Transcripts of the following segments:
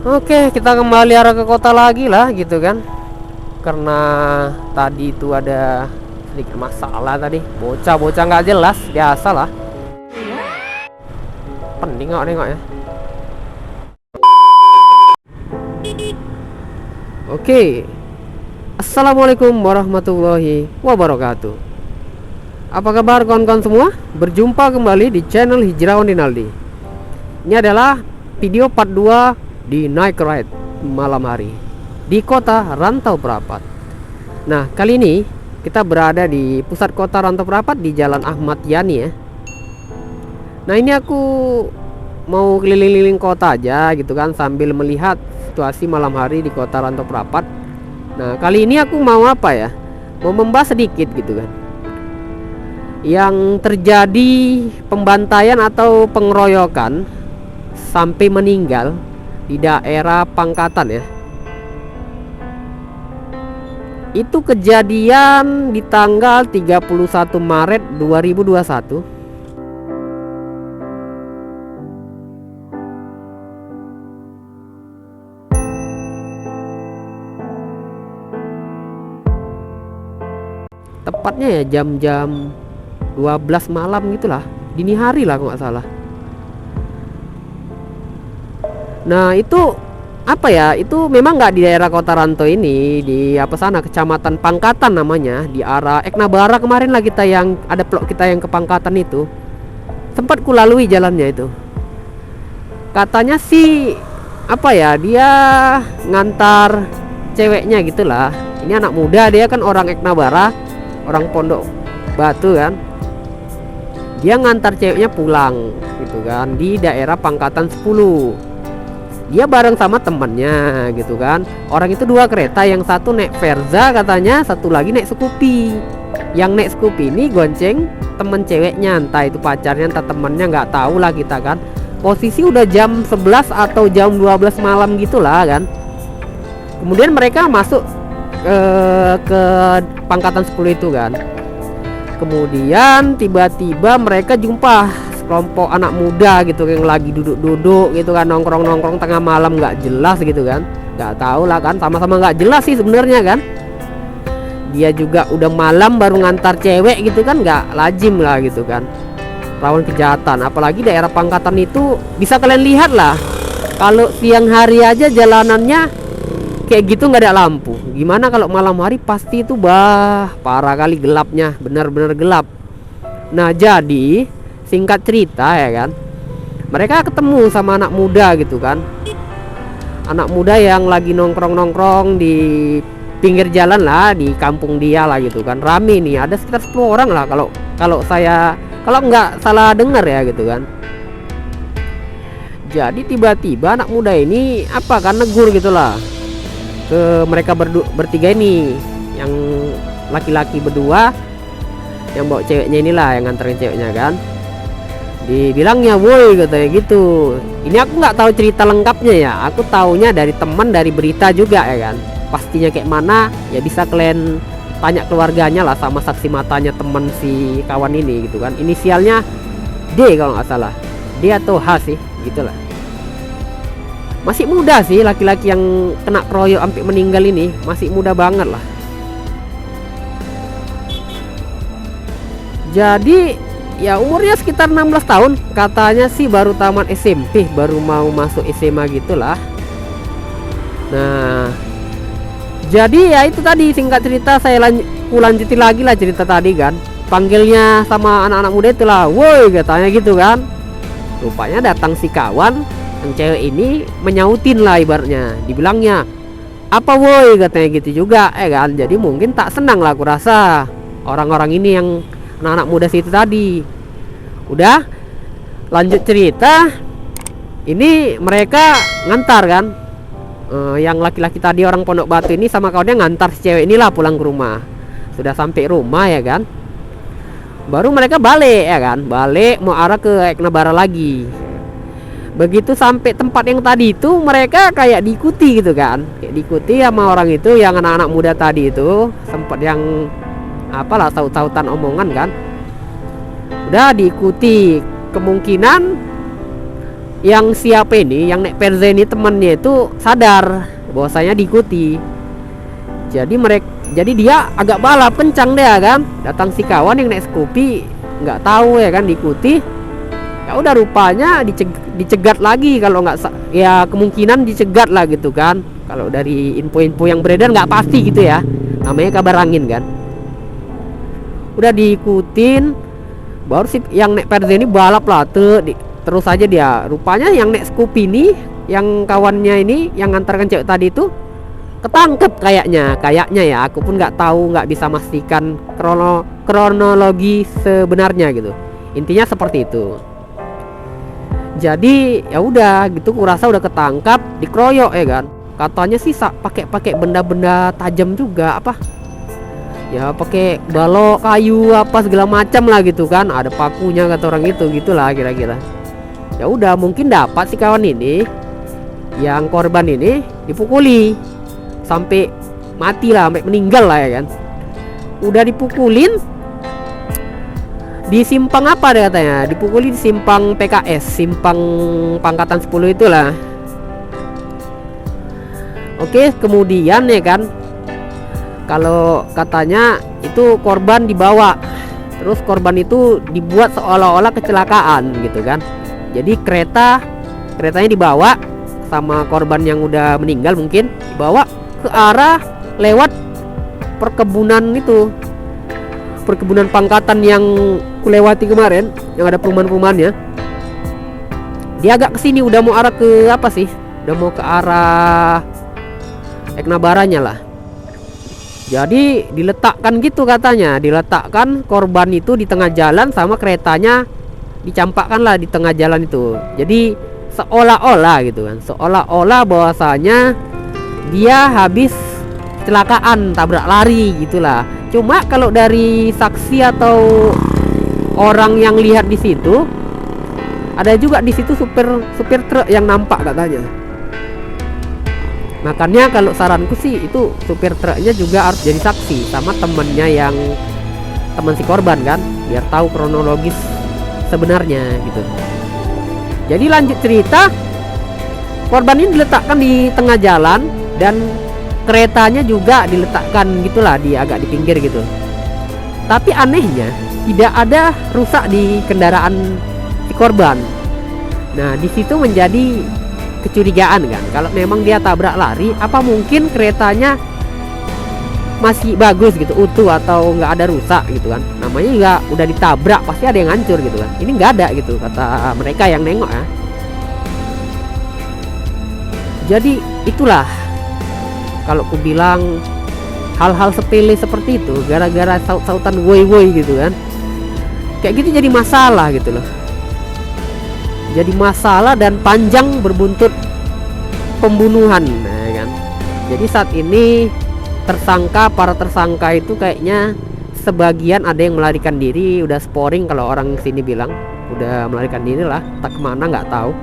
Oke, kita kembali arah ke kota lagi lah gitu kan. Karena tadi itu ada sedikit masalah tadi. Bocah-bocah nggak jelas, biasa lah. Penting nengok ya. Oke. Assalamualaikum warahmatullahi wabarakatuh. Apa kabar kawan-kawan semua? Berjumpa kembali di channel Hijrawan Rinaldi. Ini adalah video part 2 di night ride malam hari di kota Rantau Prapat. Nah, kali ini kita berada di pusat kota Rantau Prapat di Jalan Ahmad Yani ya. Nah, ini aku mau keliling-keliling kota aja gitu kan, sambil melihat situasi malam hari di kota Rantau Prapat. Nah, kali ini aku mau apa ya? Mau membahas sedikit gitu kan, yang terjadi pembantaian atau pengeroyokan sampai meninggal di daerah Pangkatan ya. Itu kejadian di tanggal 31 Maret 2021. Tepatnya ya jam-jam 12 malam gitulah, dini hari lah kalau nggak salah. Nah, itu apa ya, itu memang nggak di daerah kota Rantau ini, di apa sana, kecamatan Pangkatan namanya, di arah Eknabara. Kemarin lah kita yang ada vlog kita yang ke Pangkatan itu, sempat ku lalui jalannya itu. Katanya sih apa ya, dia ngantar ceweknya gitulah. Ini anak muda, dia kan orang Eknabara, orang Pondok Batu kan. Dia ngantar ceweknya pulang gitu kan di daerah Pangkatan 10. Dia bareng sama temannya gitu kan. Orang itu dua kereta, yang satu naik Verza katanya, satu lagi naik Scoopy. Yang naik Scoopy ini gonceng temen ceweknya, entah itu pacarnya entah temennya, nggak tahu lah kita kan. Posisi udah jam 11 atau jam 12 malam gitulah kan. Kemudian mereka masuk ke Pangkatan 10 itu kan. Kemudian tiba-tiba mereka jumpa kelompok anak muda gitu yang lagi duduk-duduk gitu kan, nongkrong-nongkrong tengah malam, nggak jelas gitu kan. Nggak tahu lah kan, sama-sama nggak jelas sih sebenarnya kan. Dia juga udah malam baru ngantar cewek gitu kan, nggak lazim lah gitu kan, rawan kejahatan. Apalagi daerah Pangkatan itu bisa kalian lihat lah, kalau siang hari aja jalanannya kayak gitu nggak ada lampu, gimana kalau malam hari pasti itu parah kali gelapnya, benar-benar gelap. Nah, jadi singkat cerita ya kan, mereka ketemu sama anak muda gitu kan, anak muda yang lagi nongkrong-nongkrong di pinggir jalan lah, di kampung dia lah gitu kan. Rame nih, ada sekitar 10 orang lah kalau saya nggak salah dengar ya gitu kan. Jadi tiba-tiba anak muda ini apa kan, negur gitulah ke mereka bertiga ini, yang laki-laki berdua yang bawa ceweknya inilah, yang nganterin ceweknya kan. Dibilangnya woi katanya gitu. Ini aku nggak tahu cerita lengkapnya ya, aku taunya dari teman, dari berita juga ya kan. Pastinya kayak mana ya bisa kalian tanya keluarganya lah, sama saksi matanya teman si kawan ini gitu kan. Inisialnya D kalau nggak salah, D atau H sih gitulah. Masih muda sih laki-laki yang kena keroyok sampai meninggal ini, masih muda banget lah. Jadi ya umurnya sekitar 16 tahun katanya sih, baru tamat SMP, baru mau masuk SMA gitulah. Nah, jadi ya itu tadi singkat cerita, saya lanjutin lagi lah cerita tadi kan. Panggilnya sama anak-anak muda itulah, woi katanya gitu kan. Rupanya datang si kawan yang cewek ini, menyautin lah ibaratnya, dibilangnya apa woi katanya gitu juga kan. Jadi mungkin tak senang lah aku rasa orang-orang ini, yang anak-anak muda situ tadi. Udah lanjut cerita, ini mereka ngantar kan, yang laki-laki tadi orang Pondok Batu ini sama kawannya ngantar si cewek inilah pulang ke rumah. Sudah sampai rumah ya kan, baru mereka balik ya kan, balik mau arah ke Eknabara lagi. Begitu sampai tempat yang tadi itu, mereka kayak diikuti gitu kan, kayak diikuti sama orang itu, yang anak-anak muda tadi itu, sempat yang apalah saut-sautan omongan kan. Udah diikuti, kemungkinan yang siapa ini, yang naik Perza ini temannya itu sadar bahwasanya diikuti. Jadi dia agak balap kencang dia kan. Datang si kawan yang naik Scoopy nggak tahu ya kan, diikuti. Ya udah rupanya dicegat lagi, kalau nggak ya kemungkinan dicegat lah gitu kan. Kalau dari info-info yang beredar nggak pasti gitu ya. Namanya kabar angin kan. Udah diikutin, baru si yang naik Perza ini balap lah terus aja dia. Rupanya yang naik Scoopy ini, yang kawannya ini yang ngantarkan cewek tadi itu ketangkep kayaknya ya. Aku pun nggak tahu, nggak bisa memastikan kronologi sebenarnya gitu. Intinya seperti itu. Jadi ya udah gitu, kurasa udah ketangkap, dikeroyok ya kan. Katanya sih pakai benda-benda tajam juga, apa ya, pakai balok kayu apa segala macam lah gitu kan. Ada pakunya kata orang itu, gitulah kira-kira. Ya udah, mungkin dapat si kawan ini, yang korban ini dipukuli sampai mati lah, sampai meninggal lah ya kan. Udah dipukulin di simpang apa deh katanya, dipukuli di simpang PKS, simpang Pangkatan 10 itulah. Oke, kemudian ya kan, kalau katanya itu korban dibawa, terus korban itu dibuat seolah-olah kecelakaan gitu kan. Jadi keretanya dibawa sama korban yang udah meninggal, mungkin dibawa ke arah lewat perkebunan Pangkatan yang kulewati kemarin, yang ada perumahan-perumahannya. Dia agak kesini, udah mau arah ke apa sih, udah mau ke arah Eknabaranya lah. Jadi diletakkan gitu katanya, diletakkan korban itu di tengah jalan, sama keretanya dicampakkan lah di tengah jalan itu. Jadi seolah-olah gitu kan, seolah-olah bahwasanya dia habis kecelakaan, tabrak lari gitulah. Cuma kalau dari saksi atau orang yang lihat di situ, ada juga di situ supir truk yang nampak katanya. Makanya kalau saranku sih itu supir truknya juga harus jadi saksi sama temennya, yang teman si korban kan, biar tahu kronologis sebenarnya gitu. Jadi lanjut cerita, korban ini diletakkan di tengah jalan dan keretanya juga diletakkan gitulah, agak di pinggir gitu. Tapi anehnya tidak ada rusak di kendaraan si korban. Nah, di situ menjadi kecurigaan kan, kalau memang dia tabrak lari, apa mungkin keretanya masih bagus gitu, utuh atau nggak ada rusak gitu kan. Namanya juga udah ditabrak, pasti ada yang hancur gitu kan. Ini nggak ada gitu, kata mereka yang nengok ya. Jadi itulah kalau ku bilang, hal-hal sepele seperti itu gara-gara saut-sautan woi gitu kan, kayak gitu jadi masalah gitu loh. Jadi masalah dan panjang berbuntut pembunuhan ya kan. Jadi saat ini para tersangka itu kayaknya sebagian ada yang melarikan diri, udah sporing kalau orang sini bilang, udah melarikan diri lah, tak kemana nggak tahu.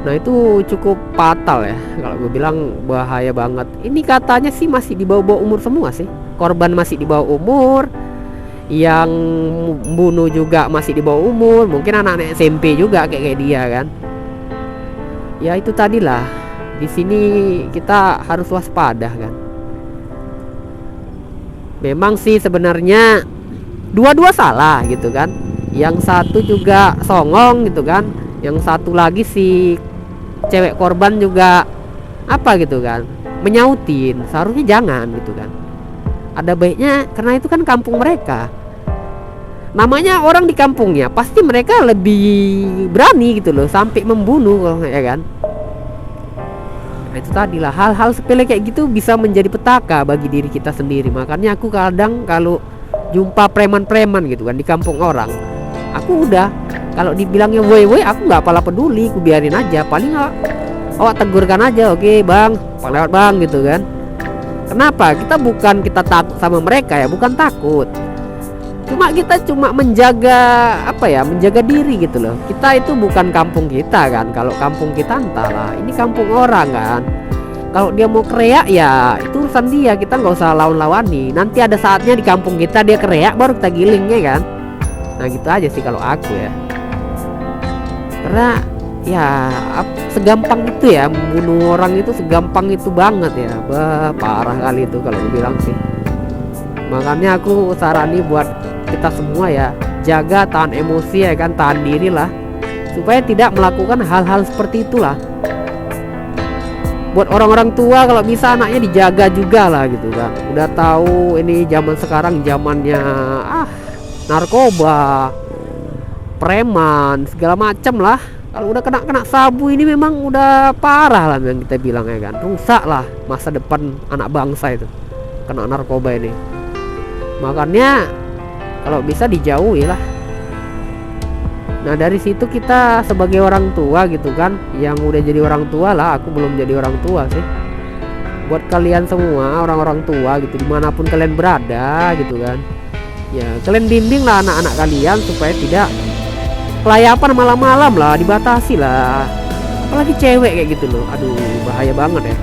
Nah itu cukup fatal ya, kalau gue bilang bahaya banget. Ini katanya sih masih di bawah umur semua sih, korban masih di bawah umur, yang bunuh juga masih di bawah umur, mungkin anak-anak SMP juga kayak dia kan. Ya itu tadilah, di sini kita harus waspada kan. Memang sih sebenarnya dua-dua salah gitu kan. Yang satu juga songong gitu kan, yang satu lagi si cewek korban juga apa gitu kan, menyautin. Seharusnya jangan gitu kan. Ada baiknya, karena itu kan kampung mereka, namanya orang di kampungnya, pasti mereka lebih berani gitu loh, sampai membunuh ya kan. Nah itu tadilah, hal-hal sepele kayak gitu bisa menjadi petaka bagi diri kita sendiri. Makanya aku kadang kalau jumpa preman-preman gitu kan di kampung orang, aku udah, kalau dibilangnya woi aku nggak apalah peduli, aku biarin aja. Paling awak tegurkan aja, oke bang, lewat bang gitu kan. Kenapa? Kita takut sama mereka ya, bukan takut. Kita cuma menjaga apa ya, menjaga diri gitu loh. Kita itu bukan kampung kita kan. Kalau kampung kita entahlah, ini kampung orang kan. Kalau dia mau kereak ya itu urusan dia, kita nggak usah lawan-lawani. Nanti ada saatnya di kampung kita dia kereak, baru kita giling ya kan. Nah gitu aja sih kalau aku ya. Karena ya segampang itu ya membunuh orang, itu segampang itu banget ya. Parah kali itu kalau bilang sih. Makanya aku sarani buat kita semua ya, jaga, tahan emosi ya kan, tahan diri lah, supaya tidak melakukan hal-hal seperti itulah. Buat orang-orang tua kalau bisa anaknya dijaga juga lah gitu kan. Udah tahu ini zaman sekarang zamannya narkoba, preman, segala macam lah. Kalau udah kena sabu ini memang udah parah lah yang kita bilang ya kan. Rusak lah masa depan anak bangsa itu kena narkoba ini. Makanya kalau bisa dijauhi lah. Nah dari situ kita sebagai orang tua gitu kan, yang udah jadi orang tua lah, aku belum jadi orang tua sih. Buat kalian semua orang-orang tua gitu, dimanapun kalian berada gitu kan, ya kalian bimbing lah anak-anak kalian supaya tidak kelayapan malam-malam lah, dibatasi lah. Apalagi cewek kayak gitu loh, aduh bahaya banget ya.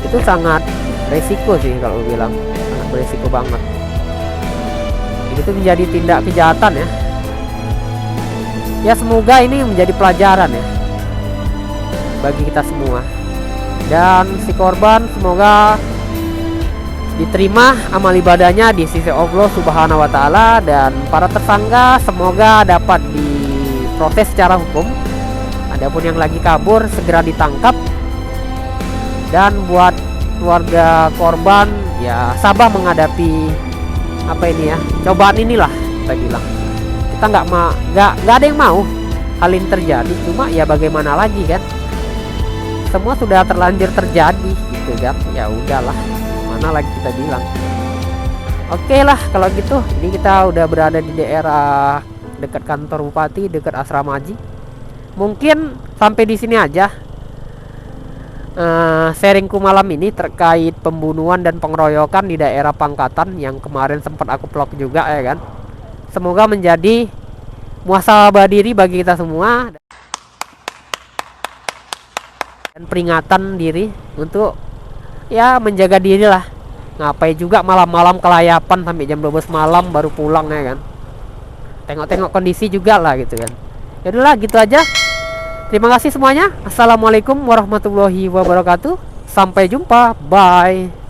Itu sangat resiko sih kalau bilang, sangat beresiko banget. Itu menjadi tindak kejahatan ya. Ya semoga ini menjadi pelajaran ya bagi kita semua. Dan si korban semoga diterima amal ibadahnya di sisi Allah Subhanahu wa taala, dan para tersangka semoga dapat diproses secara hukum. Adapun yang lagi kabur segera ditangkap. Dan buat keluarga korban ya sabar menghadapi apa ini ya, cobaan inilah kita bilang. Kita nggak ada yang mau hal ini terjadi, cuma ya bagaimana lagi kan, semua sudah terlanjur terjadi gitu kan, ya udahlah, mana lagi kita bilang. Oke lah kalau gitu, ini kita udah berada di daerah dekat kantor bupati, dekat asrama haji. Mungkin sampai di sini aja sharingku malam ini terkait pembunuhan dan pengeroyokan di daerah Pangkatan yang kemarin sempat aku vlog juga ya kan. Semoga menjadi muhasabah diri bagi kita semua dan peringatan diri untuk ya menjaga diri lah. Ngapain juga malam-malam kelayapan sampai jam 12 malam baru pulang ya kan. Tengok-tengok kondisi juga lah gitu kan. Ya udahlah gitu aja. Terima kasih semuanya. Assalamualaikum warahmatullahi wabarakatuh. Sampai jumpa. Bye.